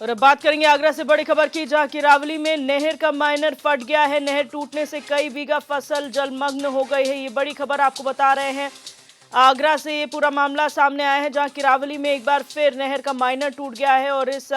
और अब बात करेंगे आगरा से बड़ी खबर की, जहां किरावली में नहर का माइनर फट गया है। नहर टूटने से कई बीघा फसल जलमग्न हो गई है। ये बड़ी खबर आपको बता रहे हैं। आगरा से ये पूरा मामला सामने आया है, जहां किरावली में एक बार फिर नहर का माइनर टूट गया है और इस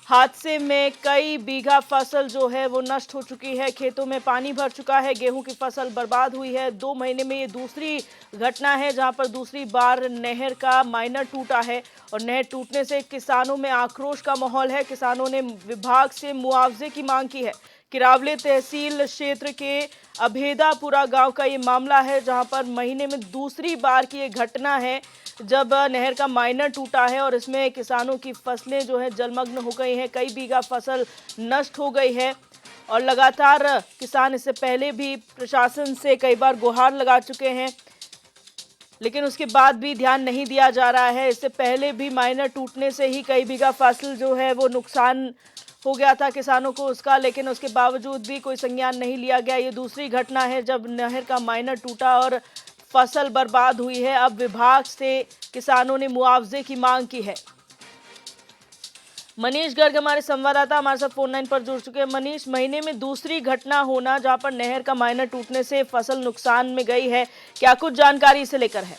हादसे में कई बीघा फसल जो है वो नष्ट हो चुकी है। खेतों में पानी भर चुका है, गेहूं की फसल बर्बाद हुई है। 2 महीने में ये दूसरी घटना है जहां पर दूसरी बार नहर का माइनर टूटा है और नहर टूटने से किसानों में आक्रोश का माहौल है। किसानों ने विभाग से मुआवजे की मांग की है। किरावली तहसील क्षेत्र के अभेदापुरा गांव का ये मामला है, जहां पर महीने में दूसरी बार की ये घटना है जब नहर का माइनर टूटा है और इसमें किसानों की फसलें जो है जलमग्न हो गई हैं। कई बीघा फसल नष्ट हो गई है और लगातार किसान इससे पहले भी प्रशासन से कई बार गुहार लगा चुके हैं, लेकिन उसके बाद भी ध्यान नहीं दिया जा रहा है। इससे पहले भी माइनर टूटने से ही कई बीघा फसल जो है वो नुकसान हो गया था किसानों को उसका, लेकिन उसके बावजूद भी कोई संज्ञान नहीं लिया गया। ये दूसरी घटना है जब नहर का माइनर टूटा और फसल बर्बाद हुई है। अब विभाग से किसानों ने मुआवजे की मांग की है। मनीष गर्ग हमारे संवाददाता हमारे साथ फोन लाइन पर जुड़ चुके हैं। मनीष, महीने में दूसरी घटना होना जहां पर नहर का माइनर टूटने से फसल नुकसान में गई है, क्या कुछ जानकारी इसे लेकर है?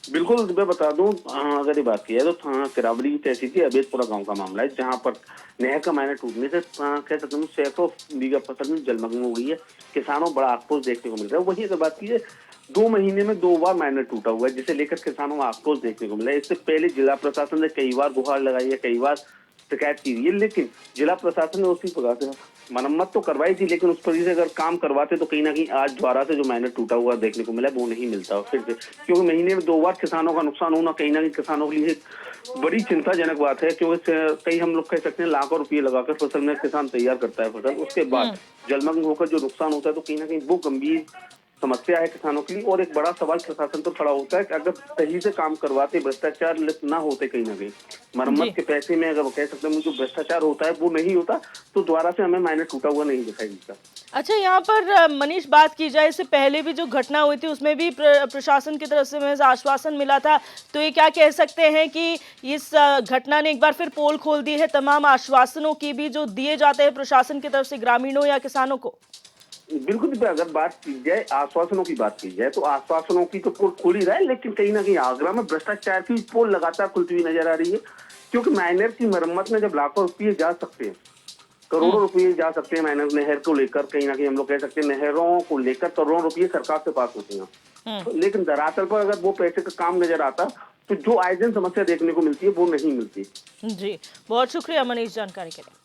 बिल्कुल, मैं बता दूं, अगर ये बात की है तो किरावली तहसील के अभेदपुरा गांव का मामला है, जहां पर नहर का माइनर टूटने से कह सकते हैं सैकड़ों बीघा फसल में जलमग्न हो गई है। किसानों बड़ा आक्रोश देखने को मिल रहा है। वहीं अगर बात की है, 2 महीने में 2 बार माइनर टूटा हुआ है, जिसे लेकर किसानों में आक्रोश देखने को मिला है। इससे पहले जिला प्रशासन ने कई बार गुहार लगाई है, कई बार शिकायत की है, लेकिन जिला प्रशासन ने उसी प्रकार से मरम्मत तो करवाई थी, लेकिन उस पर से अगर काम करवाते तो कहीं ना कहीं आज दोबारा से जो माइनर टूटा हुआ देखने को मिला वो नहीं मिलता फिर से, क्योंकि महीने में 2 बार किसानों का नुकसान होना कहीं ना कहीं किसानों के लिए बड़ी चिंताजनक बात है। क्योंकि कई हम लोग कह सकते हैं लाखों रुपये लगाकर फसल में किसान तैयार करता है फसल, उसके बाद जलमग्न होकर जो नुकसान होता है तो कहीं ना कहीं वो गंभीर समस्या है किसानों के लिए। और एक बड़ा सवाल प्रशासन पर खड़ा होता है कि अगर सही से काम करवाते, भ्रष्टाचार लिप्त ना होते, कहीं ना कहीं मरम्मत के पैसे में अगर कह सकते हैं जो भ्रष्टाचार होता है वो नहीं होता, तो दोबारा से हमें माइनर टूटा हुआ नहीं दिखाई देता। अच्छा, यहाँ पर मनीष बात की जाए, इससे पहले भी जो घटना हुई थी उसमें भी प्रशासन की तरफ से हमें आश्वासन मिला था, तो ये क्या कह सकते हैं कि इस घटना ने एक बार फिर पोल खोल दी है तमाम आश्वासनों की भी जो दिए जाते हैं प्रशासन की तरफ से ग्रामीणों या किसानों को? बिल्कुल, अगर बात की जाए आश्वासनों की बात की जाए तो आश्वासनों की तो पोल खुल ही रहा है, लेकिन कहीं ना कहीं आगरा में भ्रष्टाचार की पोल लगातार खुलती हुई नजर आ रही है। क्योंकि माइनर की मरम्मत में जब लाखों रुपये जा सकते हैं, करोड़ों रुपये जा सकते हैं माइनर नहर को लेकर, कहीं ना कहीं हम लोग कह सकते हैं नहरों को लेकर करोड़ों रुपये सरकार से पास होते हैं, लेकिन धरातल पर अगर वो पैसे का काम नजर आता तो जो आए दिन समस्या देखने को मिलती है वो नहीं मिलती। जी, बहुत शुक्रिया मनीष जानकारी के लिए।